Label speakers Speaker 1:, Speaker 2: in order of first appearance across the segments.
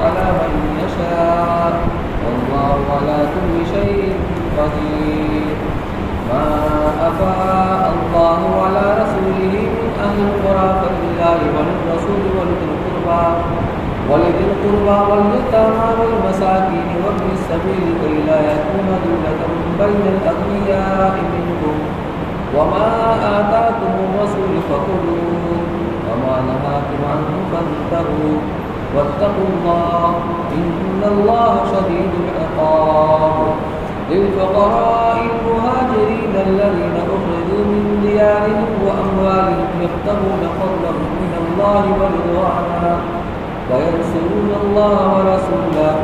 Speaker 1: على من يشاء والله على كل شيء قدير. ما أفاء الله على رسوله من أهل القرى فلله وللرسول ولذي القربى واليتامى والمساكين وابن السبيل كي لا يكون دولة بين الأغنياء منكم وما آتاكم الرسول فخذوه وما نهاكم عنه فانتهوا واتقوا الله إن الله شديد العقاب. للفقراء المهاجرين الذين أخرجوا من ديارهم وأموالهم يبتغون فضلا من الله ورضوانا وينصرون الله ورسوله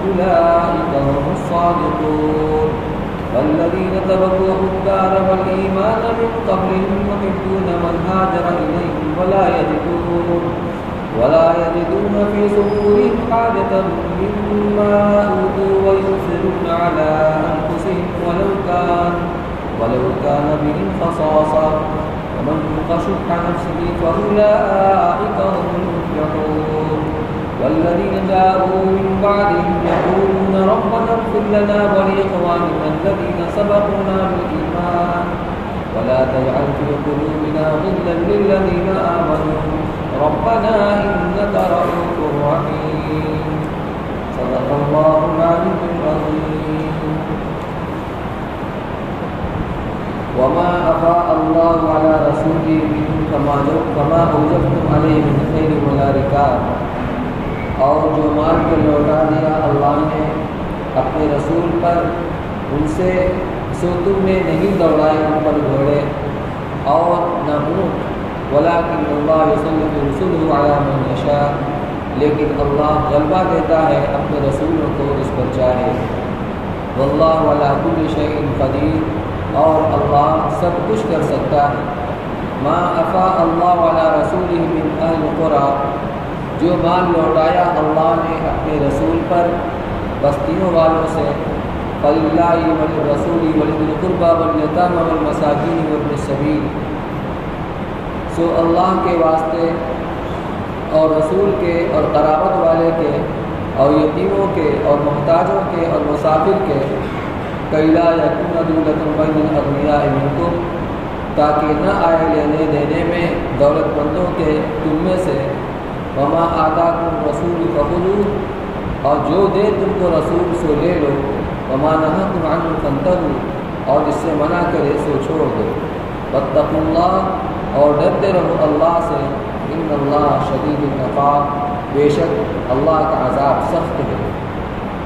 Speaker 1: أولئك هم الصادقون. والذين تبوأوا الدار والإيمان من قبلهم يحبون من هاجر إليهم ولا يجدون في صدورهم حاجة مما أوتوا ويؤثرون على أنفسهم ولو كان بهم خصاصة ومن يوق شح نفسه فأولئك هم المفلحون. والذين جاءوا من بعدهم يقولون ربنا اغفر لنا ولإخواننا الذين سبقونا بالإيمان ولا تجعل في قلوبنا غلا للذين آمنوا ربنا إنك رؤوف رحيم. صدق الله العلي العظيم. وما أفاء الله على رسوله منهم كما أوجبتم عليه من خير ولا ركاب. اور جو مال کو لوٹا دیا اللہ نے اپنے رسول پر ان سے سو تم نے نہیں دوڑائے ان پر گھوڑے اور نہ اونٹ ولکن اللہ یسلط رسولہ علی من یشاء لیکن اللہ غلبہ دیتا ہے اپنے رسولوں کو جس پر چاہے. واللہ علی کل شیء قدیر اور اللہ سب کچھ کر سکتا ہے. ما افاء اللہ علی رسولہ من اہل القرى جو مال لوٹایا اللہ نے اپنے رسول پر بستیوں والوں سے فللہ وللرسول ولذی القربى والیتامى والمساکین وابن السبیل سو اللہ کے واسطے اور رسول کے اور قرابت والے کے اور یتیموں کے اور محتاجوں کے اور مسافر کے کئی لا یکون دولة بین الاغنیاء منکم تاکہ نہ آئے لینے دینے میں دولت مندوں کے تم میں سے وما آتاکم رسول فخذوہ اور جو دے تم کو رسول سو لے لو وما نہاکم عنہ فانتہوا اور جس سے منع کرے سو چھوڑ دو. واتقوا اللہ اور ڈرتے رہو اللہ سے ان اللہ شدید العقاب بے شک اللہ کا عذاب سخت ہے.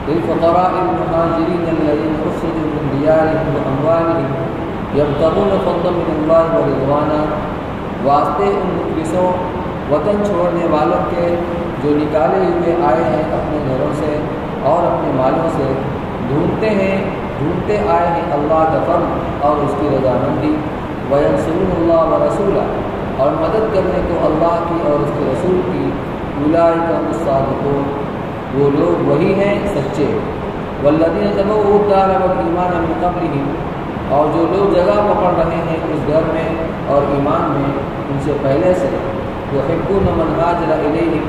Speaker 1: للفقراء المهاجرين الذين أخرجوا من ديارهم وأموالهم يبتغون فضلا من الله ورضوانا واسطے ان مفلسوں وطن چھوڑنے والوں کے جو نکالے ہوئے آئے ہیں اپنے گھروں سے اور اپنے مالوں سے ڈھونڈتے آئے ہیں اللہ کا فضل اور اس کی رضامندی. وینصرون اللہ ورسولہ اور مدد کرنے کو اللہ کی اور اس کے رسول کی. اولئک هم الصادقون وہ لوگ وہی ہیں سچے. والذین تبوؤوا الدار والایمان من قبلہم اور جو لوگ جگہ پکڑ رہے ہیں اس گھر میں اور ایمان میں ان سے پہلے سے یحبون من ہاجر الیہم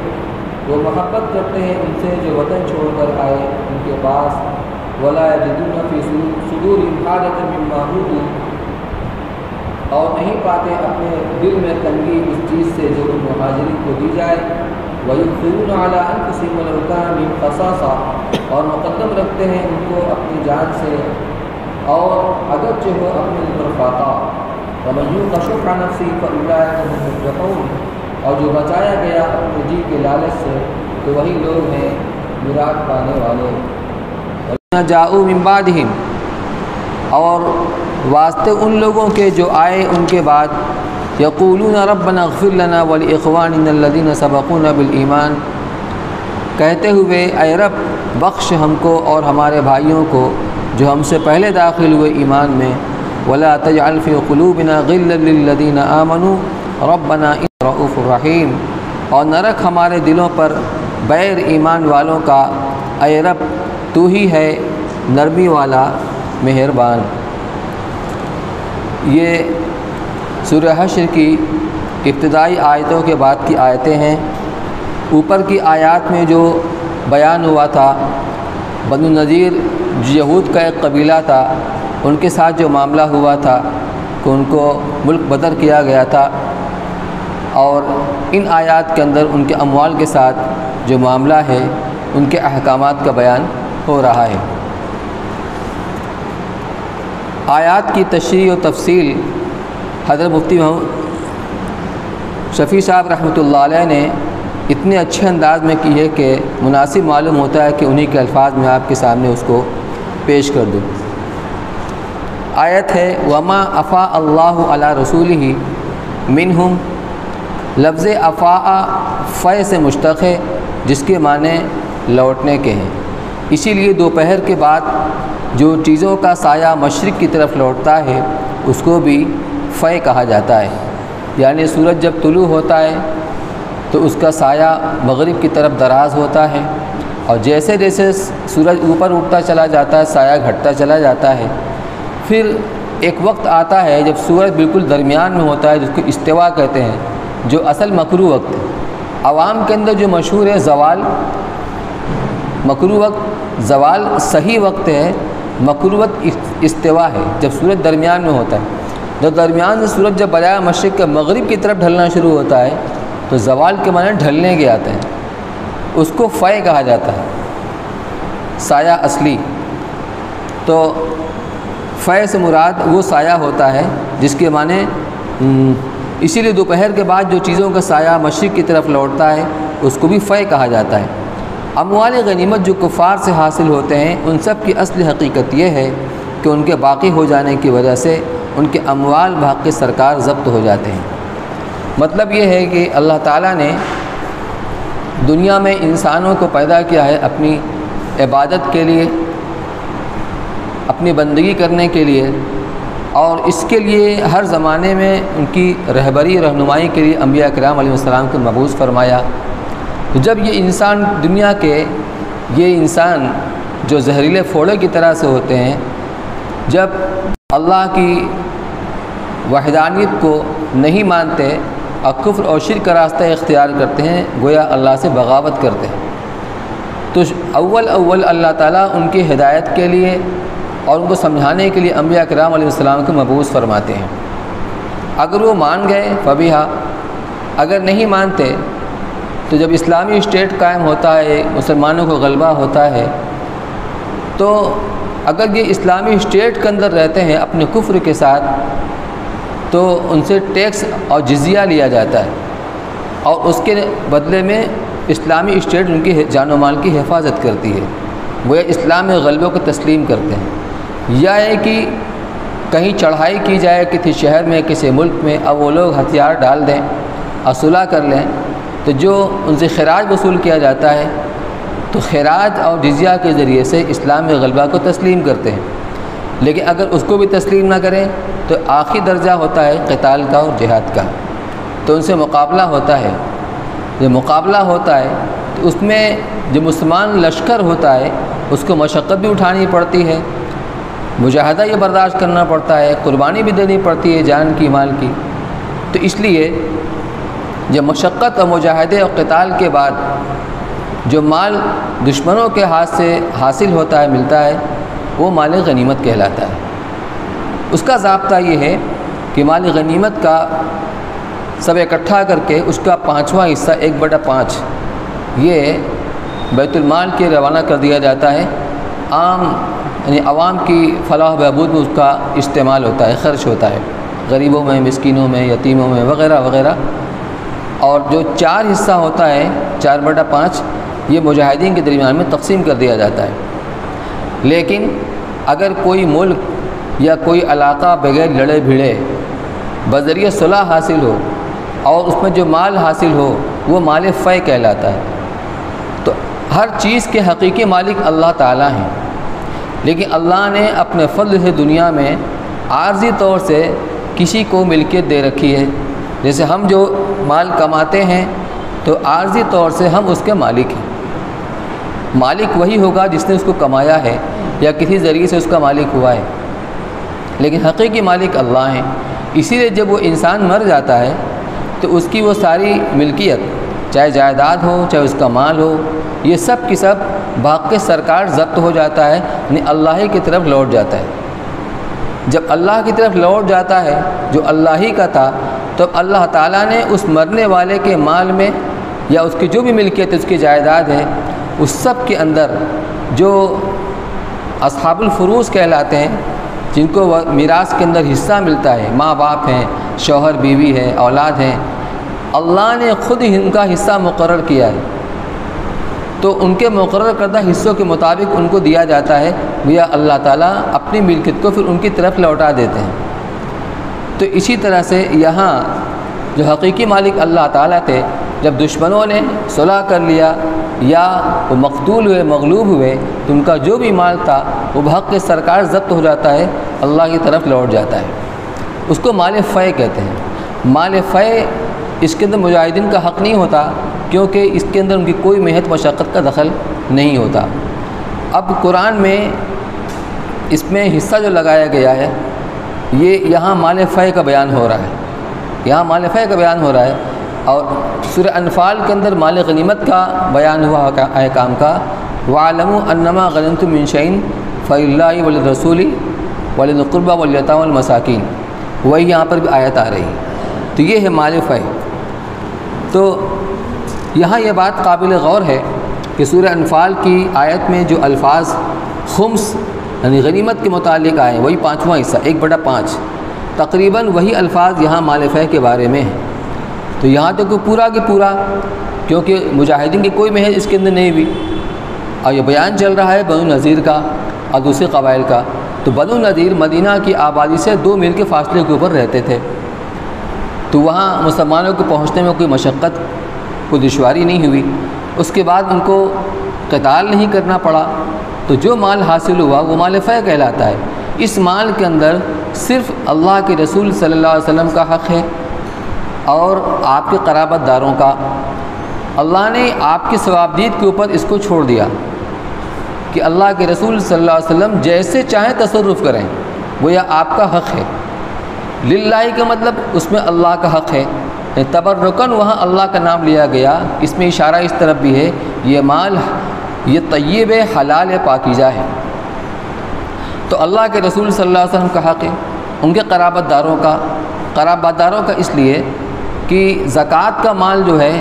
Speaker 1: وہ محبت کرتے ہیں ان سے جو وطن چھوڑ کر آئے ان کے پاس. ولا یجدون فی صدورہم حاجۃ مما اوتوا اور نہیں پاتے اپنے دل میں تنگی اس چیز سے جو ان مہاجرین کو دی جائے. وَيُؤْثِرُونَ عَلَىٰ أَنفُسِهِمْ وَلَوْ كَانَ بِهِمْ خَصَاصَةٌ اور مقدم رکھتے ہیں ان کو اپنی جان سے اور اگرچہ وہ اپنے اوپر فاقہ. وَمَن يُوقَ شُحَّ نَفْسِهِ فَأُولَٰئِكَ هُمُ الْمُفْلِحُونَ اور جو بچایا گیا اپنے جی کے لالچ سے تو وہی لوگ ہیں مراد پانے والے. وَالَّذِينَ جَاءُوا مِن بَعْدِهِمْ اور واسطے ان لوگوں کے جو آئے ان کے بعد یقولون ربنا اغفر لنا ولاخواننا الذین سبقونا بالایمان کہتے ہوئے اے رب بخش ہم کو اور ہمارے بھائیوں کو جو ہم سے پہلے داخل ہوئے ایمان میں. ولا تجعل فی قلوبنا غلا للذین آمنوا ربنا انک رؤوف رحیم اور نہ رکھ ہمارے دلوں پر بیر ایمان والوں کا اے رب تو ہی ہے نرمی والا مہربان. یہ سورہ حشر کی ابتدائی آیتوں کے بعد کی آیتیں ہیں. اوپر کی آیات میں جو بیان ہوا تھا، بنو نذیر جو یہود کا ایک قبیلہ تھا، ان کے ساتھ جو معاملہ ہوا تھا کہ ان کو ملک بدر کیا گیا تھا، اور ان آیات کے اندر ان کے اموال کے ساتھ جو معاملہ ہے ان کے احکامات کا بیان ہو رہا ہے۔ آیات کی تشریح و تفصیل حضرت مفتی محمد شفیع صاحب رحمۃ اللہ علیہ نے اتنے اچھے انداز میں کی ہے کہ مناسب معلوم ہوتا ہے کہ انہی کے الفاظ میں آپ کے سامنے اس کو پیش کر دوں۔ آیت ہے وما افاء اللہ علی رسولہ منہم۔ لفظ افاء فے سے مشتق ہے، جس کے معنی لوٹنے کے ہیں، اسی لیے دوپہر کے بعد جو چیزوں کا سایہ مشرق کی طرف لوٹتا ہے اس کو بھی فے کہا جاتا ہے، یعنی سورج جب طلوع ہوتا ہے تو اس کا سایہ مغرب کی طرف دراز ہوتا ہے، اور جیسے جیسے سورج اوپر اٹھتا چلا جاتا ہے سایہ گھٹتا چلا جاتا ہے۔ پھر ایک وقت آتا ہے جب سورج بالکل درمیان میں ہوتا ہے، جس کو استوا کہتے ہیں، جو اصل مکروہ وقت ہے۔ عوام کے اندر جو مشہور ہے زوال، مکروہ وقت زوال صحیح وقت ہے، مکروہ وقت استوا ہے، جب سورج درمیان میں ہوتا ہے۔ جب درمیان سے سورج جب بجائے مشرق کے مغرب کی طرف ڈھلنا شروع ہوتا ہے تو زوال کے معنی ڈھلنے کے آتے ہیں، اس کو فے کہا جاتا ہے، سایہ اصلی۔ تو فے سے مراد وہ سایہ ہوتا ہے جس کے معنی اسی لیے دوپہر کے بعد جو چیزوں کا سایہ مشرق کی طرف لوٹتا ہے اس کو بھی فے کہا جاتا ہے۔ اموال غنیمت جو کفار سے حاصل ہوتے ہیں ان سب کی اصل حقیقت یہ ہے کہ ان کے باقی ہو جانے کی وجہ سے ان کے اموال بحق سرکار ضبط ہو جاتے ہیں۔ مطلب یہ ہے کہ اللہ تعالیٰ نے دنیا میں انسانوں کو پیدا کیا ہے اپنی عبادت کے لیے، اپنی بندگی کرنے کے لیے، اور اس کے لیے ہر زمانے میں ان کی رہبری رہنمائی کے لیے انبیاء کرام علیہ السلام کو مبعوث فرمایا۔ تو جب یہ انسان دنیا کے یہ انسان جو زہریلے پھوڑے کی طرح سے ہوتے ہیں، جب اللہ کی وحدانیت کو نہیں مانتے اور کفر اور شرک کا راستہ اختیار کرتے ہیں، گویا اللہ سے بغاوت کرتے ہیں، تو اول اللہ تعالیٰ ان کی ہدایت کے لیے اور ان کو سمجھانے کے لیے انبیاء کرام علیہ السلام کو مبعوث فرماتے ہیں۔ اگر وہ مان گئے فبیہا، اگر نہیں مانتے تو جب اسلامی اسٹیٹ قائم ہوتا ہے، مسلمانوں کو غلبہ ہوتا ہے، تو اگر یہ اسلامی اسٹیٹ کے اندر رہتے ہیں اپنے کفر کے ساتھ تو ان سے ٹیکس اور جزیہ لیا جاتا ہے، اور اس کے بدلے میں اسلامی اسٹیٹ ان کی جان و مال کی حفاظت کرتی ہے، وہ اسلام میں غلبوں کو تسلیم کرتے ہیں۔ یا ہے کہ کہیں چڑھائی کی جائے کسی شہر میں کسی ملک میں، اب وہ لوگ ہتھیار ڈال دیں اور صلح کر لیں تو جو ان سے خراج وصول کیا جاتا ہے تو خراج اور جزیہ کے ذریعے سے اسلام میں غلبہ کو تسلیم کرتے ہیں۔ لیکن اگر اس کو بھی تسلیم نہ کریں تو آخری درجہ ہوتا ہے قتال کا اور جہاد کا، تو ان سے مقابلہ ہوتا ہے۔ جب مقابلہ ہوتا ہے تو اس میں جو مسلمان لشکر ہوتا ہے اس کو مشقت بھی اٹھانی پڑتی ہے، مجاہدہ یہ برداشت کرنا پڑتا ہے، قربانی بھی دینی پڑتی ہے جان کی مال کی۔ تو اس لیے جب مشقت اور مجاہدے اور قتال کے بعد جو مال دشمنوں کے ہاتھ سے حاصل ہوتا ہے ملتا ہے وہ مال غنیمت کہلاتا ہے۔ اس کا ضابطہ یہ ہے کہ مال غنیمت کا سب اکٹھا کر کے اس کا 5واں حصہ 1/5 یہ بیت المال کے روانہ کر دیا جاتا ہے، یعنی عوام کی فلاح و بہبود میں اس کا استعمال ہوتا ہے، خرچ ہوتا ہے، غریبوں میں، مسکینوں میں، یتیموں میں وغیرہ وغیرہ۔ اور جو 4 حصہ ہوتا ہے 4/5 یہ مجاہدین کے درمیان میں تقسیم کر دیا جاتا ہے۔ لیکن اگر کوئی ملک یا کوئی علاقہ بغیر لڑے بھیڑے بذریعہ صلح حاصل ہو اور اس میں جو مال حاصل ہو وہ مال فے کہلاتا ہے۔ تو ہر چیز کے حقیقی مالک اللہ تعالیٰ ہیں، لیکن اللہ نے اپنے فضل سے دنیا میں عارضی طور سے کسی کو ملکیت دے رکھی ہے۔ جیسے ہم جو مال کماتے ہیں تو عارضی طور سے ہم اس کے مالک ہیں، مالک وہی ہوگا جس نے اس کو کمایا ہے یا کسی ذریعے سے اس کا مالک ہوا ہے، لیکن حقیقی مالک اللہ ہیں۔ اسی لیے جب وہ انسان مر جاتا ہے تو اس کی وہ ساری ملکیت، چاہے جائیداد ہو، چاہے اس کا مال ہو، یہ سب کی سب بحق سرکار ضبط ہو جاتا ہے، یعنی اللہ ہی کی طرف لوٹ جاتا ہے۔ جب اللہ کی طرف لوٹ جاتا ہے جو اللہ ہی کا تھا، تو اللہ تعالیٰ نے اس مرنے والے کے مال میں یا اس کی جو بھی ملکیت اس کی جائیداد ہے، اس سب کے اندر جو اصحاب الفروض کہلاتے ہیں، جن کو میراث کے اندر حصہ ملتا ہے، ماں باپ ہیں، شوہر بیوی ہے، اولاد ہیں، اللہ نے خود ہی ان کا حصہ مقرر کیا ہے، تو ان کے مقرر کردہ حصوں کے مطابق ان کو دیا جاتا ہے، یا اللہ تعالیٰ اپنی ملکیت کو پھر ان کی طرف لوٹا دیتے ہیں۔ تو اسی طرح سے یہاں جو حقیقی مالک اللہ تعالیٰ تھے، جب دشمنوں نے صلح کر لیا یا وہ مقتول ہوئے، مغلوب ہوئے، تو ان کا جو بھی مال تھا وہ بحق سرکار ضبط ہو جاتا ہے، اللہ کی طرف لوٹ جاتا ہے۔ اس کو مال فے کہتے ہیں۔ مال فے اس کے اندر مجاہدین کا حق نہیں ہوتا، کیونکہ اس کے اندر ان کی کوئی محنت مشقت کا دخل نہیں ہوتا۔ اب قرآن میں اس میں حصہ جو لگایا گیا ہے، یہ یہاں مال فے کا بیان ہو رہا ہے، یہاں مال فے کا بیان ہو رہا ہے، اور سورہ انفال کے اندر مال غنیمت کا بیان ہوا احکام کا، وَاعْلَمُوا أَنَّمَا غَنِمْتُم مِّن شَيْءٍ فَلِلَّهِ وَلِلرَّسُولِ وَلِذِي الْقُرْبَى وَالْيَتَامَى وَالْمَسَاكِينِ، وہی یہاں پر بھی آیت آ رہی ہے۔ تو یہ ہے مال فے۔ تو یہاں یہ بات قابل غور ہے کہ سورہ انفال کی آیت میں جو الفاظ خمس یعنی غنیمت کے متعلق آئے، وہی 5واں حصہ 1/5، تقریباً وہی الفاظ یہاں مال فے کے بارے میں ہیں۔ تو یہاں تو کوئی پورا کہ پورا، کیونکہ مجاہدین کی کوئی محنت اس کے اندر نہیں ہوئی، اور یہ بیان چل رہا ہے بنو نذیر کا اور دوسرے قبائل کا۔ تو بنو نذیر مدینہ کی آبادی سے 2 میل کے فاصلے کے اوپر رہتے تھے، تو وہاں مسلمانوں کو پہنچنے میں کوئی مشقت، کوئی دشواری نہیں ہوئی۔ اس کے بعد ان کو قتال نہیں کرنا پڑا، تو جو مال حاصل ہوا وہ مال فے کہلاتا ہے۔ اس مال کے اندر صرف اللہ کے رسول صلی اللہ علیہ وسلم کا حق ہے اور آپ کے قرابت داروں کا۔ اللہ نے آپ کی ثوابدید کے اوپر اس کو چھوڑ دیا کہ اللہ کے رسول صلی اللہ علیہ وسلم جیسے چاہیں تصرف کریں، وہ یا آپ کا حق ہے۔ للہ کا مطلب اس میں اللہ کا حق ہے، تبرکن وہاں اللہ کا نام لیا گیا، اس میں اشارہ اس طرف بھی ہے یہ مال یہ طیب ہے، حلال ہے، پاکیزہ ہے۔ تو اللہ کے رسول صلی اللہ علیہ وسلم کا حق ہے، ان کے قرابت داروں کا اس لیے کہ زکوٰۃ کا مال جو ہے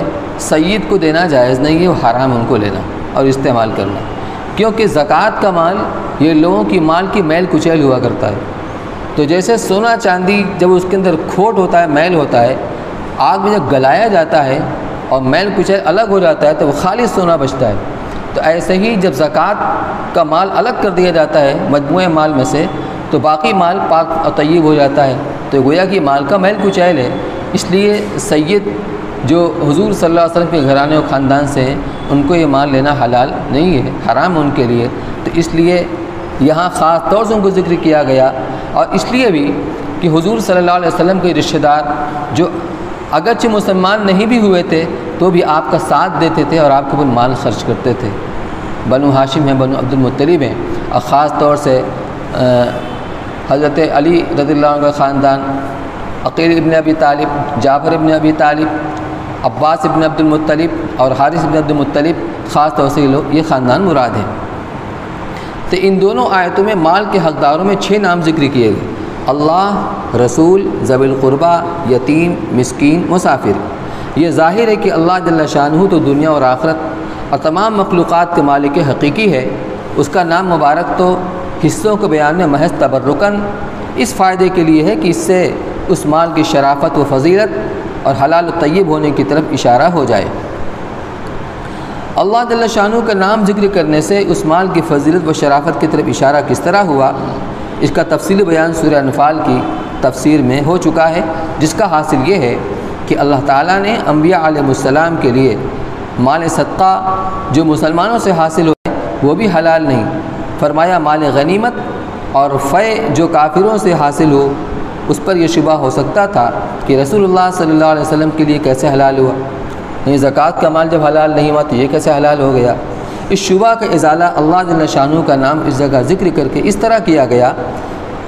Speaker 1: سید کو دینا جائز نہیں ہے، وہ حرام ان کو لینا اور استعمال کرنا، کیونکہ زکوٰۃ کا مال یہ لوگوں کی مال کی میل کچیل ہوا کرتا ہے۔ تو جیسے سونا چاندی جب اس کے اندر کھوٹ ہوتا ہے، میل ہوتا ہے، آگ میں جب گلایا جاتا ہے اور میل کچیل الگ ہو جاتا ہے تو وہ خالص سونا بچتا ہے۔ تو ایسے ہی جب زکوٰۃ کا مال الگ کر دیا جاتا ہے مجموعہ مال میں سے، تو باقی مال پاک اور طیب ہو جاتا ہے، تو گویا کہ مال کا میل کچیل ہے۔ اس لیے سید جو حضور صلی اللہ علیہ وسلم کے گھرانے و خاندان سے ہیں، ان کو یہ مال لینا حلال نہیں ہے، حرام ان کے لیے۔ تو اس لیے یہاں خاص طور سے ان کو ذکر کیا گیا، اور اس لیے بھی کہ حضور صلی اللہ علیہ وسلم کے رشتہ دار جو اگرچہ مسلمان نہیں بھی ہوئے تھے تو بھی آپ کا ساتھ دیتے تھے اور آپ کے اوپر مال خرچ کرتے تھے۔ بنو ہاشم ہیں، بنو عبد المطلب ہیں، اور خاص طور سے حضرت علی رضی اللہ عنہ کا خاندان، عقیل ابن ابی طالب، جعفر ابن ابی طالب، عباس ابن عبد المطلب اور حارث ابن عبد المطلب، خاص طور سے یہ خاندان مراد ہیں۔ تو ان دونوں آیتوں میں مال کے حقداروں میں 6 نام ذکر کیے گئے: اللہ، رسول، ذوی القربہ، یتیم، مسکین، مسافر۔ یہ ظاہر ہے کہ اللہ جل شانہ تو دنیا اور آخرت اور تمام مخلوقات کے مالک حقیقی ہے۔ اس کا نام مبارک تو حصوں کے بیان میں محض تبرکن اس فائدے کے لیے ہے کہ اس سے اس مال کی شرافت و فضیلت اور حلال و طیب ہونے کی طرف اشارہ ہو جائے۔ اللہ جل شانہ کا نام ذکر کرنے سے اس مال کی فضیلت و شرافت کی طرف اشارہ کس طرح ہوا، اس کا تفصیلی بیان سورہ انفال کی تفسیر میں ہو چکا ہے، جس کا حاصل یہ ہے کہ اللہ تعالیٰ نے انبیاء علیہ السلام کے لیے مال صدقہ جو مسلمانوں سے حاصل ہوئے وہ بھی حلال نہیں، فرمایا مال غنیمت اور فے جو کافروں سے حاصل ہو اس پر یہ شبہ ہو سکتا تھا کہ رسول اللہ صلی اللہ علیہ وسلم کے لیے کیسے حلال ہوا، یعنی زکوٰۃ کا مال جب حلال نہیں ہوا تو یہ کیسے حلال ہو گیا۔ اس شبہ کا ازالہ اللہ جل شانہ کا نام اس جگہ ذکر کر کے اس طرح کیا گیا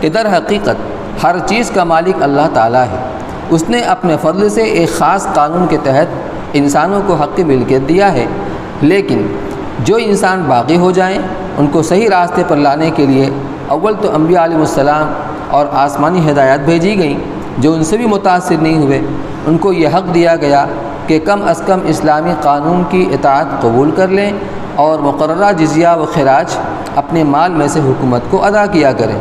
Speaker 1: کہ در حقیقت ہر چیز کا مالک اللہ تعالیٰ ہے۔ اس نے اپنے فضل سے ایک خاص قانون کے تحت انسانوں کو حق کی ملکیت دیا ہے، لیکن جو انسان باغی ہو جائیں ان کو صحیح راستے پر لانے کے لیے اول تو انبیاء علیہ السلام اور آسمانی ہدایات بھیجی گئیں، جو ان سے بھی متاثر نہیں ہوئے ان کو یہ حق دیا گیا کہ کم از کم اسلامی قانون کی اطاعت قبول کر لیں اور مقررہ جزیہ و خراج اپنے مال میں سے حکومت کو ادا کیا کریں۔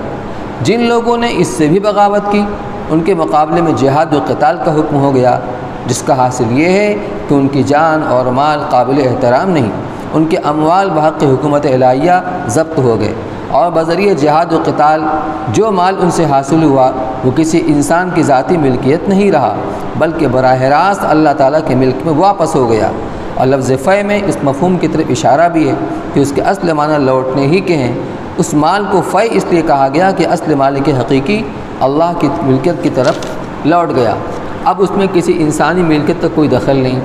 Speaker 1: جن لوگوں نے اس سے بھی بغاوت کی ان کے مقابلے میں جہاد و قتال کا حکم ہو گیا، جس کا حاصل یہ ہے کہ ان کی جان اور مال قابل احترام نہیں، ان کے اموال بحق حکومت الہیہ ضبط ہو گئے، اور بذریعہ جہاد و قتال جو مال ان سے حاصل ہوا وہ کسی انسان کی ذاتی ملکیت نہیں رہا بلکہ براہ راست اللہ تعالیٰ کے ملک میں واپس ہو گیا۔ اور لفظ فے میں اس مفہوم کی طرف اشارہ بھی ہے کہ اس کے اصل معنی لوٹنے ہی کے ہیں۔ اس مال کو فے اس لیے کہا گیا کہ اصل مالک حقیقی اللہ کی ملکیت کی طرف لوٹ گیا، اب اس میں کسی انسانی ملکیت کا کوئی دخل نہیں۔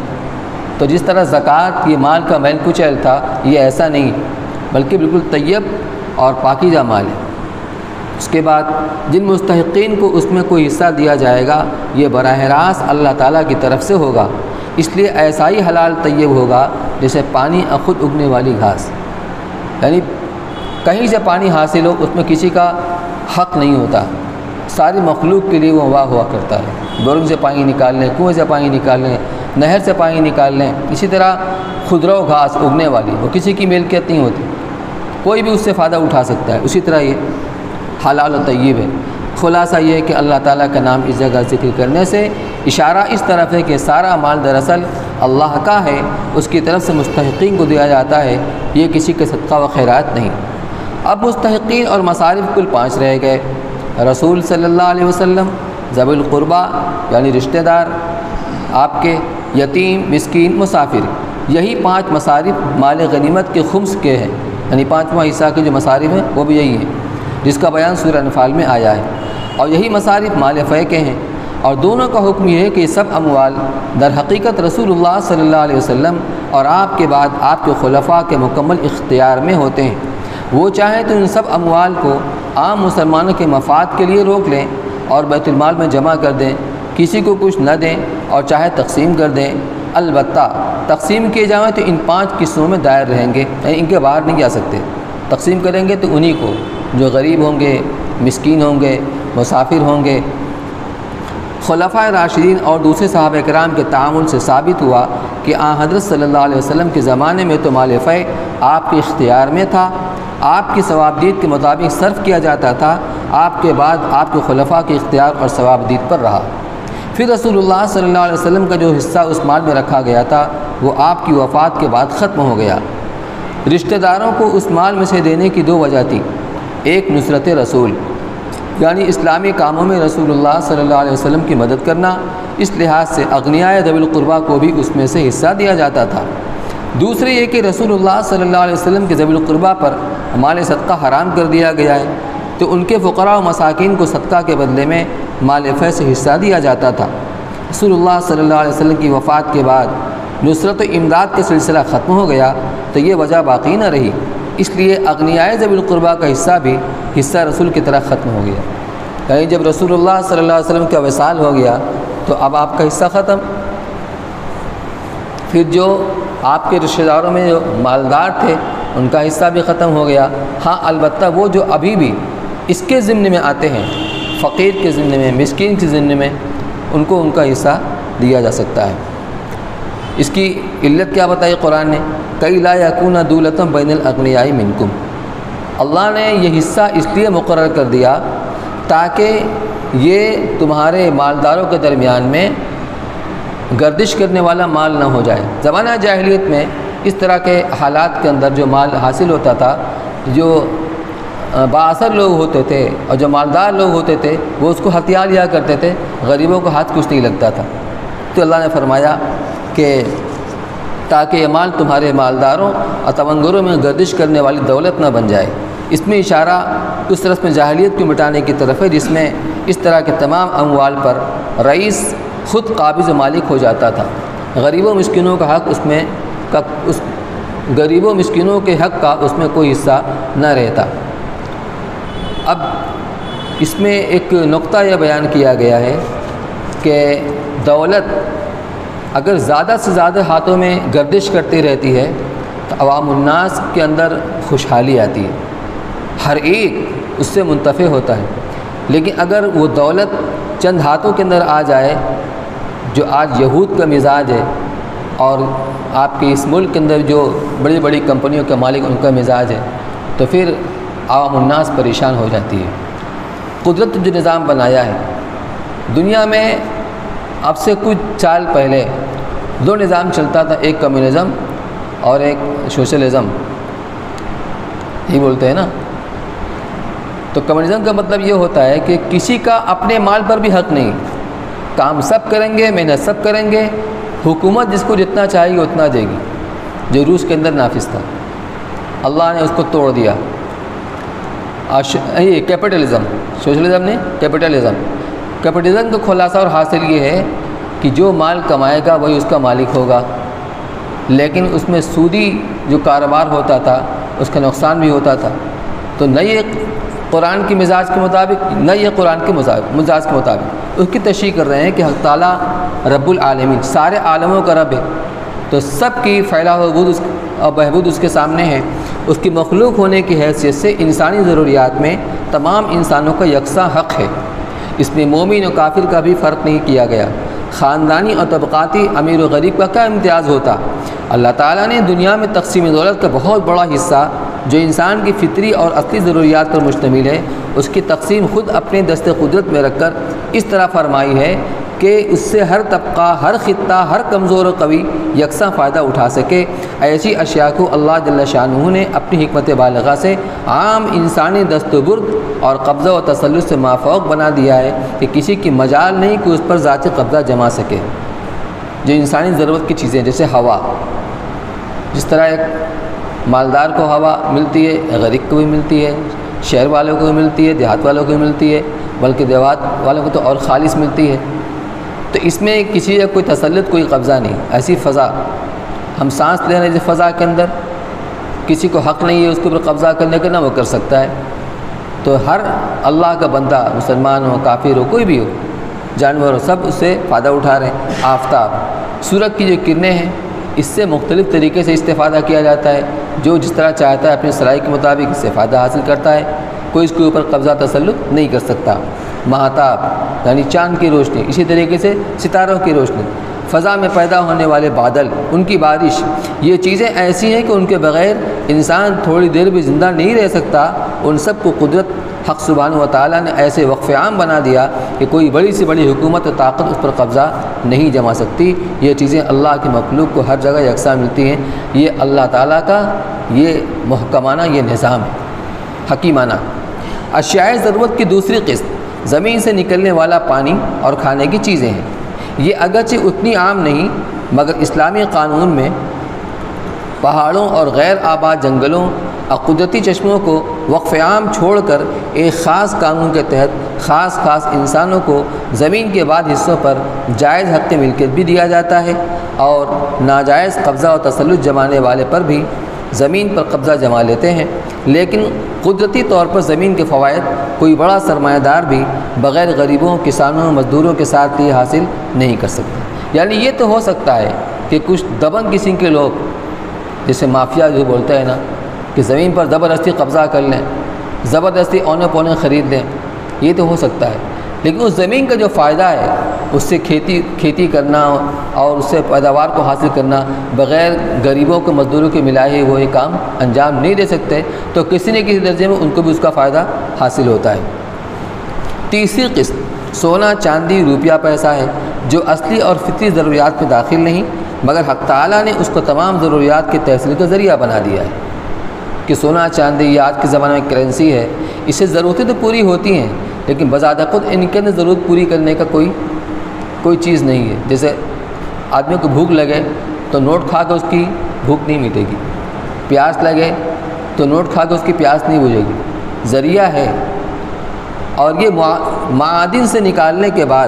Speaker 1: تو جس طرح زکوٰۃ یہ مال کا میل کچیل تھا، یہ ایسا نہیں بلکہ بالکل طیب اور پاکیزہ مال ہے۔ اس کے بعد جن مستحقین کو اس میں کوئی حصہ دیا جائے گا یہ براہ راست اللہ تعالیٰ کی طرف سے ہوگا، اس لیے ایسا ہی حلال طیب ہوگا جیسے پانی خود اگنے والی گھاس، یعنی کہیں سے پانی حاصل ہو اس میں کسی کا حق نہیں ہوتا، ساری مخلوق کے لیے وہ واہ ہوا کرتا ہے۔ بورنگ سے پانی نکال لیں، کنویں سے پانی نکال لیں، نہر سے پانی نکال لیں، اسی طرح خضرو گھاس اگنے والی وہ کسی کی ملکیت نہیں ہوتی، کوئی بھی اس سے فائدہ اٹھا سکتا ہے، اسی طرح یہ حلال و طیب ہے۔ خلاصہ یہ ہے کہ اللہ تعالیٰ کا نام اس جگہ ذکر کرنے سے اشارہ اس طرف ہے کہ سارا مال دراصل اللہ کا ہے، اس کی طرف سے مستحقین کو دیا جاتا ہے، یہ کسی کے صدقہ و خیرات نہیں۔ اب مستحقین اور مصارف کل 5 رہ گئے، رسول صلی اللہ علیہ وسلم، ذوی القربہ یعنی رشتہ دار آپ کے، یتیم، مسکین، مسافر، یہی 5 مصارف مال غنیمت کے خمس کے ہیں، یعنی 5واں حصہ کے جو مصارف ہیں وہ بھی یہی ہیں جس کا بیان سورہ انفال میں آیا ہے، اور یہی مصارف مال فے کے ہیں، اور دونوں کا حکم یہ ہے کہ سب اموال در حقیقت رسول اللہ صلی اللہ علیہ وسلم اور آپ کے بعد آپ کے خلفاء کے مکمل اختیار میں ہوتے ہیں۔ وہ چاہیں تو ان سب اموال کو عام مسلمانوں کے مفاد کے لیے روک لیں اور بیت المال میں جمع کر دیں، کسی کو کچھ نہ دیں، اور چاہے تقسیم کر دیں، البتہ تقسیم کیے جائیں تو ان 5 قسموں میں دائر رہیں گے، یعنی ان کے باہر نہیں جا سکتے۔ تقسیم کریں گے تو انہی کو جو غریب ہوں گے، مسکین ہوں گے، مسافر ہوں گے۔ خلفائے راشدین اور دوسرے صحابہ کرام کے تعامل سے ثابت ہوا کہ حضرت صلی اللہ علیہ وسلم کے زمانے میں تو مال فے آپ کے اختیار میں تھا، آپ کی ثوابدید کے مطابق صرف کیا جاتا تھا، آپ کے بعد آپ کے خلفاء کے اختیار اور ثوابدید پر رہا۔ پھر رسول اللہ صلی اللہ علیہ وسلم کا جو حصہ اس مال میں رکھا گیا تھا وہ آپ کی وفات کے بعد ختم ہو گیا۔ رشتہ داروں کو اس مال میں سے دینے کی 2 وجہ تھی، ایک نصرت رسول یعنی اسلامی کاموں میں رسول اللہ صلی اللہ علیہ وسلم کی مدد کرنا، اس لحاظ سے اغنیاء ذوی القربہ کو بھی اس میں سے حصہ دیا جاتا تھا۔ دوسری یہ کہ رسول اللہ صلی اللہ علیہ وسلم کے ذوی القربہ پر مال صدقہ حرام کر دیا گیا ہے، تو ان کے فقراء و مساکین کو صدقہ کے بدلے میں مال فے سے حصہ دیا جاتا تھا۔ رسول اللہ صلی اللہ علیہ وسلم کی وفات کے بعد نصرت و امداد کا سلسلہ ختم ہو گیا تو یہ وجہ باقی نہ رہی، اس لیے اغنیاء ذوی القربہ کا حصہ بھی حصہ رسول کی طرح ختم ہو گیا، یعنی جب رسول اللہ صلی اللہ علیہ وسلم کا وصال ہو گیا تو اب آپ کا حصہ ختم۔ پھر جو آپ کے رشتہ داروں میں جو مالدار تھے ان کا حصہ بھی ختم ہو گیا، ہاں البتہ وہ جو ابھی بھی اس کے ضمن میں آتے ہیں، فقیر کے ضمن میں، مسکین کے ضمن میں، ان کو ان کا حصہ دیا جا سکتا ہے۔ اس کی علت کیا بتائی قرآن نے؟ کئی لا یکون دولۃ بین الاغنیاء منکم، اللہ نے یہ حصہ اس لیے مقرر کر دیا تاکہ یہ تمہارے مالداروں کے درمیان میں گردش کرنے والا مال نہ ہو جائے۔ زمانہ جاہلیت میں اس طرح کے حالات کے اندر جو مال حاصل ہوتا تھا، جو بااثر لوگ ہوتے تھے اور جو مالدار لوگ ہوتے تھے وہ اس کو ہتھیار لیا کرتے تھے، غریبوں کو ہاتھ کچھ نہیں لگتا تھا۔ تو اللہ نے فرمایا کہ تاکہ یہ مال تمہارے مالداروں اور تونگروں میں گردش کرنے والی دولت نہ بن جائے۔ اس میں اشارہ اس رسم جاہلیت کو مٹانے کی طرف ہے جس میں اس طرح کے تمام اموال پر رئیس خود قابض و مالک ہو جاتا تھا، غریبوں مسکینوں کا حق غریبوں مسکینوں کے حق کا اس میں کوئی حصہ نہ رہتا۔ اب اس میں ایک نقطہ یہ بیان کیا گیا ہے کہ دولت اگر زیادہ سے زیادہ ہاتھوں میں گردش کرتی رہتی ہے تو عوام الناس کے اندر خوشحالی آتی ہے، ہر ایک اس سے منتفع ہوتا ہے۔ لیکن اگر وہ دولت چند ہاتھوں کے اندر آ جائے، جو آج یہود کا مزاج ہے، اور آپ کے اس ملک کے اندر جو بڑی بڑی کمپنیوں کے مالک ان کا مزاج ہے، تو پھر عوام الناس پریشان ہو جاتی ہے۔ قدرت جو نظام بنایا ہے دنیا میں، اب سے کچھ سال پہلے دو نظام چلتا تھا، ایک کمیونزم اور ایک سوشلزم، یہ بولتے ہیں نا۔ تو کمیونزم کا مطلب یہ ہوتا ہے کہ کسی کا اپنے مال پر بھی حق نہیں، کام سب کریں گے، محنت سب کریں گے، حکومت جس کو جتنا چاہیے اتنا دے گی، جو روس کے اندر نافذ تھا۔ اللہ نے اس کو توڑ دیا۔ یہ کیپٹلزم، سوشلزم نے کیپٹلزم کا خلاصہ اور حاصل یہ ہے کہ جو مال کمائے گا وہی اس کا مالک ہوگا، لیکن اس میں سودی جو کاروبار ہوتا تھا اس کا نقصان بھی ہوتا تھا۔ تو نہ یہ قرآن کی مزاج کے مطابق، نہ یہ قرآن کے مزاج کے مطابق، اس کی تشریح کر رہے ہیں کہ حق تعالیٰ رب العالمین سارے عالموں کا رب ہے، تو سب کی فلاح و بہبود اس کے سامنے ہے۔ اس کی مخلوق ہونے کی حیثیت سے انسانی ضروریات میں تمام انسانوں کا یکساں حق ہے، اس میں مومن و کافر کا بھی فرق نہیں کیا گیا۔ خاندانی اور طبقاتی امیر و غریب کا کیا امتیاز ہوتا؟ اللہ تعالیٰ نے دنیا میں تقسیم دولت کا بہت بڑا حصہ جو انسان کی فطری اور اصلی ضروریات پر مشتمل ہے، اس کی تقسیم خود اپنے دست قدرت میں رکھ کر اس طرح فرمائی ہے کہ اس سے ہر طبقہ، ہر خطہ، ہر کمزور و قوی یکساں فائدہ اٹھا سکے۔ ایسی اشیاء کو اللہ جل شانہ نے اپنی حکمت بالغہ سے عام انسانی دست و برد اور قبضہ و تسلط سے مافوق بنا دیا ہے کہ کسی کی مجال نہیں کہ اس پر ذاتی قبضہ جما سکے۔ جو انسانی ضرورت کی چیزیں، جیسے ہوا، جس طرح ایک مالدار کو ہوا ملتی ہے، غریب کو بھی ملتی ہے، شہر والوں کو بھی ملتی ہے، دیہات والوں کو بھی ملتی ہے، بلکہ دیہات والوں کو تو اور خالص ملتی ہے۔ تو اس میں کسی کا کوئی تسلط، کوئی قبضہ نہیں۔ ایسی فضا، ہم سانس لے رہے ہیں، فضا کے اندر کسی کو حق نہیں ہے اس کے اوپر قبضہ کرنے کا، نہ وہ کر سکتا ہے۔ تو ہر اللہ کا بندہ، مسلمان ہو، کافر ہو، کوئی بھی ہو، جانور ہو، سب اس سے فائدہ اٹھا رہے ہیں۔ آفتاب، سورج کی جو کرنیں ہیں، اس سے مختلف طریقے سے استفادہ کیا جاتا ہے، جو جس طرح چاہتا ہے اپنی صلاحیت کے مطابق اس سے فائدہ حاصل کرتا ہے، کوئی اس کے اوپر قبضہ تسلط نہیں کر سکتا۔ مہتاب یعنی چاند کی روشنی، اسی طریقے سے ستاروں کی روشنی، فضا میں پیدا ہونے والے بادل، ان کی بارش، یہ چیزیں ایسی ہیں کہ ان کے بغیر انسان تھوڑی دیر بھی زندہ نہیں رہ سکتا۔ ان سب کو قدرت حق سبحانہ و تعالیٰ نے ایسے وقف عام بنا دیا کہ کوئی بڑی سے بڑی حکومت و طاقت اس پر قبضہ نہیں جما سکتی۔ یہ چیزیں اللہ کے مخلوق کو ہر جگہ یکساں ملتی ہیں۔ یہ اللہ تعالیٰ کا یہ محکمانہ یہ نظام ہے، حکیمانہ۔ اشیاء ضرورت کی دوسری قسم زمین سے نکلنے والا پانی اور کھانے کی چیزیں ہیں۔ یہ اگرچہ اتنی عام نہیں، مگر اسلامی قانون میں پہاڑوں اور غیر آباد جنگلوں اور قدرتی چشموں کو وقف عام چھوڑ کر ایک خاص قانون کے تحت خاص انسانوں کو زمین کے بعض حصوں پر جائز حق ملکیت بھی دیا جاتا ہے، اور ناجائز قبضہ و تسلط جمانے والے پر بھی زمین پر قبضہ جما لیتے ہیں۔ لیکن قدرتی طور پر زمین کے فوائد کوئی بڑا سرمایہ دار بھی بغیر غریبوں، کسانوں، مزدوروں کے ساتھ یہ حاصل نہیں کر سکتا۔ یعنی یہ تو ہو سکتا ہے کہ کچھ دبنگ قسم کے لوگ، جیسے مافیا جو بولتا ہے نا، کہ زمین پر زبردستی قبضہ کر لیں، زبردستی اونے پونے خرید لیں، یہ تو ہو سکتا ہے۔ لیکن اس زمین کا جو فائدہ ہے، اس سے کھیتی کرنا اور اس سے پیداوار کو حاصل کرنا، بغیر غریبوں کو، مزدوروں کے ملائے وہ یہ کام انجام نہیں دے سکتے، تو کسی نہ کسی درجے میں ان کو بھی اس کا فائدہ حاصل ہوتا ہے۔ تیسری قسم سونا، چاندی، روپیہ، پیسہ ہے، جو اصلی اور فطری ضروریات میں داخل نہیں، مگر حق تعالیٰ نے اس کو تمام ضروریات کے تحصیل کا ذریعہ بنا دیا ہے۔ کہ سونا، چاندی یہ آج کے زمانے میں کرنسی ہے، اس سے ضرورتیں تو پوری ہوتی ہیں، لیکن بذات خود ان کے اندر ضرورت پوری کرنے کا کوئی چیز نہیں ہے۔ جیسے آدمی کو بھوک لگے تو نوٹ کھا کے اس کی بھوک نہیں مٹے گی، پیاس لگے تو نوٹ کھا کے اس کی پیاس نہیں بجھے گی، ذریعہ ہے۔ اور یہ معادن سے نکالنے کے بعد،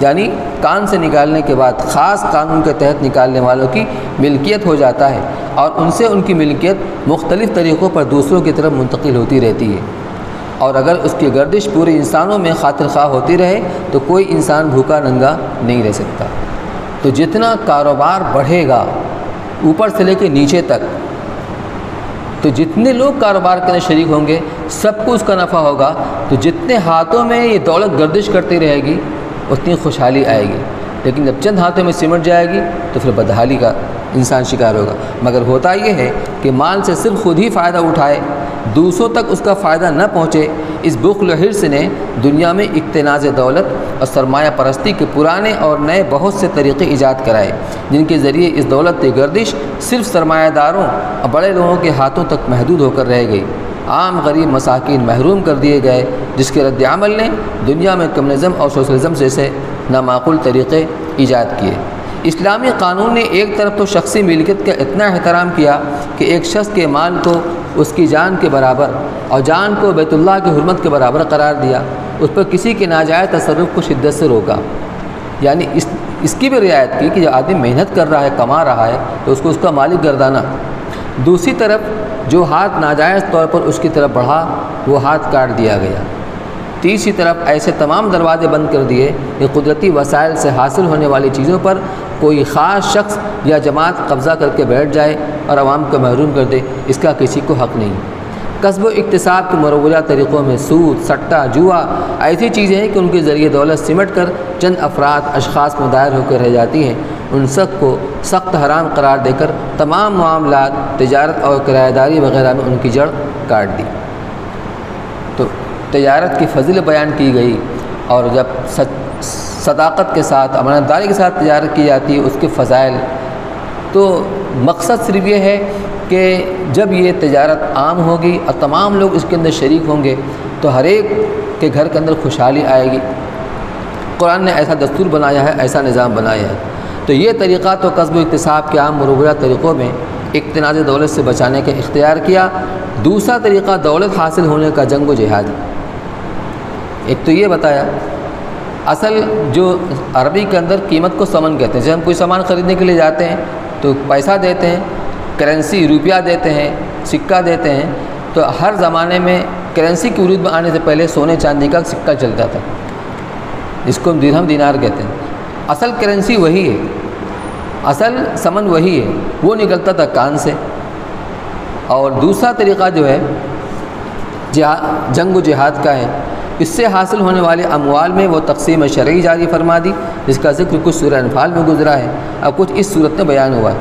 Speaker 1: یعنی کان سے نکالنے کے بعد خاص قانون کے تحت نکالنے والوں کی ملکیت ہو جاتا ہے، اور ان سے ان کی ملکیت مختلف طریقوں پر دوسروں کی طرف منتقل ہوتی رہتی ہے۔ اور اگر اس کی گردش پورے انسانوں میں خاطر خواہ ہوتی رہے تو کوئی انسان بھوکا ننگا نہیں رہ سکتا۔ تو جتنا کاروبار بڑھے گا اوپر سے لے کے نیچے تک، تو جتنے لوگ کاروبار کرنے شریک ہوں گے سب کو اس کا نفع ہوگا. تو جتنے ہاتھوں میں یہ دولت گردش کرتی رہے گی اتنی خوشحالی آئے گی. لیکن جب چند ہاتھوں میں سمٹ جائے گی تو پھر بدحالی کا انسان شکار ہوگا. مگر ہوتا یہ ہے کہ مال سے صرف خود ہی فائدہ اٹھائے، دوسروں تک اس کا فائدہ نہ پہنچے. اس بخل و حرص نے دنیا میں اقتناز دولت اور سرمایہ پرستی کے پرانے اور نئے بہت سے طریقے ایجاد کرائے، جن کے ذریعے اس دولت کی گردش صرف سرمایہ داروں اور بڑے لوگوں کے ہاتھوں تک محدود ہو کر رہ گئی. عام غریب مساکین محروم کر دیے گئے، جس کے رد عمل نے دنیا میں کمیونزم اور سوشلزم جیسے نامعقول طریقے ایجاد کیے. اسلامی قانون نے ایک طرف تو شخصی ملکیت کا اتنا احترام کیا کہ ایک شخص کے مال کو اس کی جان کے برابر اور جان کو بیت اللہ کی حرمت کے برابر قرار دیا. اس پر کسی کے ناجائز تصرف کو شدت سے روکا. یعنی اس کی بھی رعایت کی کہ جو آدمی محنت کر رہا ہے، کما رہا ہے، تو اس کو اس کا مالک گردانا. دوسری طرف جو ہاتھ ناجائز طور پر اس کی طرف بڑھا وہ ہاتھ کاٹ دیا گیا. تیسری طرف ایسے تمام دروازے بند کر دیے کہ قدرتی وسائل سے حاصل ہونے والی چیزوں پر کوئی خاص شخص یا جماعت قبضہ کر کے بیٹھ جائے اور عوام کو محروم کر دے. اس کا کسی کو حق نہیں. کسب و اکتساب کے مروجہ طریقوں میں سود، سٹہ، جوا ایسی چیزیں ہیں کہ ان کے ذریعے دولت سمٹ کر چند افراد اشخاص میں دائر ہو کر رہ جاتی ہیں. ان سب کو سخت حرام قرار دے کر تمام معاملات، تجارت اور کرایہ داری وغیرہ میں ان کی جڑ کاٹ دی. تو تجارت کی فضیلت بیان کی گئی، اور جب صداقت کے ساتھ، امانت داری کے ساتھ تجارت کی جاتی ہے، اس کے فضائل. تو مقصد صرف یہ ہے کہ جب یہ تجارت عام ہوگی اور تمام لوگ اس کے اندر شریک ہوں گے تو ہر ایک کے گھر کے اندر خوشحالی آئے گی. قرآن نے ایسا دستور بنایا ہے، ایسا نظام بنایا ہے. تو یہ طریقہ تو کسب و اکتساب کے عام مروجہ طریقوں میں اقتناز دولت سے بچانے کا اختیار کیا. دوسرا طریقہ دولت حاصل ہونے کا جنگ و جہاد. ایک تو یہ بتایا، اصل جو عربی کے اندر قیمت کو ثمن کہتے ہیں. جب ہم کوئی سامان خریدنے کے لیے جاتے ہیں تو پیسہ دیتے ہیں، کرنسی روپیہ دیتے ہیں، سکہ دیتے ہیں. تو ہر زمانے میں کرنسی کی وجود میں آنے سے پہلے سونے چاندی کا سکہ چلتا تھا، اس کو ہم درہم دینار کہتے ہیں. اصل کرنسی وہی ہے، اصل ثمن وہی ہے، وہ نکلتا تھا کان سے. اور دوسرا طریقہ جو ہے جنگ و جہاد کا ہے. اس سے حاصل ہونے والے اموال میں وہ تقسیم شرعی جاری فرما دی، جس کا ذکر کچھ سورہ انفال میں گزرا ہے اور کچھ اس صورت میں بیان ہوا ہے.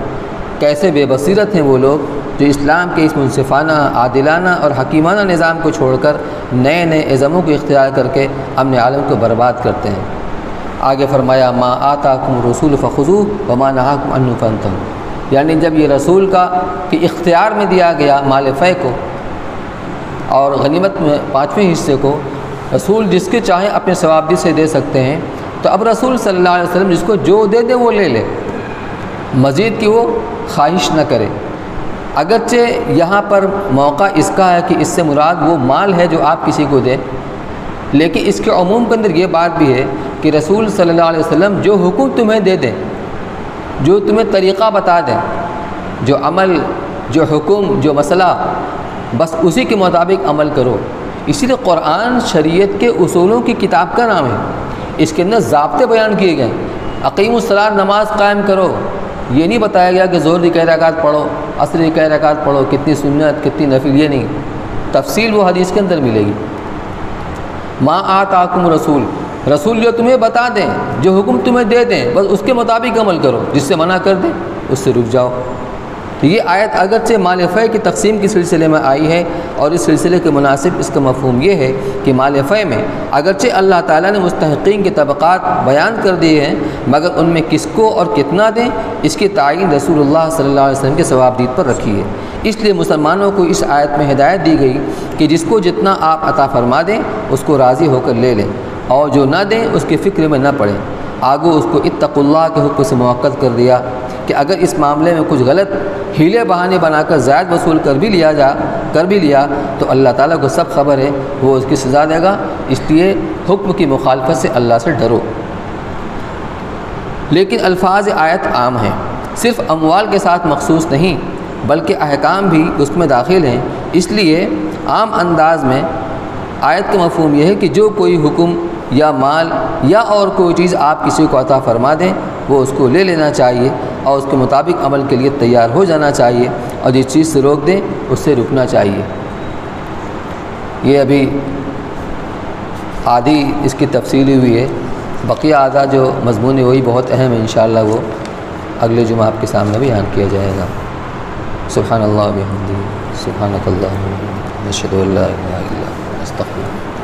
Speaker 1: کیسے بے بصیرت ہیں وہ لوگ جو اسلام کے اس منصفانہ، عادلانہ اور حکیمانہ نظام کو چھوڑ کر نئے نئے ازموں کو اختیار کر کے امن عالم کو برباد کرتے ہیں. آگے فرمایا ما آتاکم الرسول فخذوہ وما نہاکم عنہ فانتہوا. یعنی جب یہ رسول کا کہ اختیار میں دیا گیا مال فے کو اور غنیمت میں 5ویں حصے کو، رسول جس کے چاہیں اپنے ثوابدید سے دے سکتے ہیں. تو اب رسول صلی اللہ علیہ وسلم جس کو جو دے دے وہ لے لے، مزید کی وہ خواہش نہ کرے. اگرچہ یہاں پر موقع اس کا ہے کہ اس سے مراد وہ مال ہے جو آپ کسی کو دیں، لیکن اس کے عموم کے اندر یہ بات بھی ہے کہ رسول صلی اللہ علیہ وسلم جو حکم تمہیں دے دیں، جو تمہیں طریقہ بتا دیں، جو عمل، جو حکم، جو مسئلہ، بس اسی کے مطابق عمل کرو. اسی لیے قرآن شریعت کے اصولوں کی کتاب کا نام ہے. اس کے اندر ضابطے بیان کیے گئے. اقیم الصلاۃ، نماز قائم کرو. یہ نہیں بتایا گیا کہ ظہر کی کئی رکعت پڑھو، عصر کی کئی رکعت پڑھو، کتنی سنت، کتنی نفل. یہ نہیں، تفصیل وہ حدیث کے اندر ملے گی. ما آتاکم رسول، رسول جو تمہیں بتا دیں، جو حکم تمہیں دے دیں، بس اس کے مطابق عمل کرو. جس سے منع کر دیں اس سے رک جاؤ. یہ آیت اگرچہ مال فے کی تقسیم کے سلسلے میں آئی ہے، اور اس سلسلے کے مناسب اس کا مفہوم یہ ہے کہ مال فے میں اگرچہ اللہ تعالیٰ نے مستحقین کے طبقات بیان کر دیے ہیں، مگر ان میں کس کو اور کتنا دیں اس کی تعین رسول اللہ صلی اللہ علیہ وسلم کے ثوابدید پر رکھی ہے. اس لیے مسلمانوں کو اس آیت میں ہدایت دی گئی کہ جس کو جتنا آپ عطا فرما دیں اس کو راضی ہو کر لے لیں، اور جو نہ دیں اس کے فکر میں نہ پڑیں. آگے اس کو اتقوا اللہ کے حکم سے موقت کر دیا کہ اگر اس معاملے میں کچھ غلط ہیلے بہانے بنا کر زائد وصول کر بھی لیا تو اللہ تعالیٰ کو سب خبر ہے، وہ اس کی سزا دے گا. اس لیے حکم کی مخالفت سے اللہ سے ڈرو. لیکن الفاظ آیت عام ہیں، صرف اموال کے ساتھ مخصوص نہیں بلکہ احکام بھی اس میں داخل ہیں. اس لیے عام انداز میں آیت کا مفہوم یہ ہے کہ جو کوئی حکم یا مال یا اور کوئی چیز آپ کسی کو عطا فرما دیں وہ اس کو لے لینا چاہیے. اور اس کے مطابق عمل کے لیے تیار ہو جانا چاہیے، اور جس چیز سے روک دیں اس سے رکنا چاہیے۔ یہ ابھی آدھی اس کی تفصیلی ہوئی ہے، بقیہ آدھا جو مضمون ہے وہی بہت اہم ہے، انشاءاللہ وہ اگلے جمعہ آپ کے سامنے بیان کیا جائے گا۔ سبحان اللہ و بحمدہ، سبحانک اللہم و بحمدک، نشہد ان لا الہ الا انت، نستغفرک۔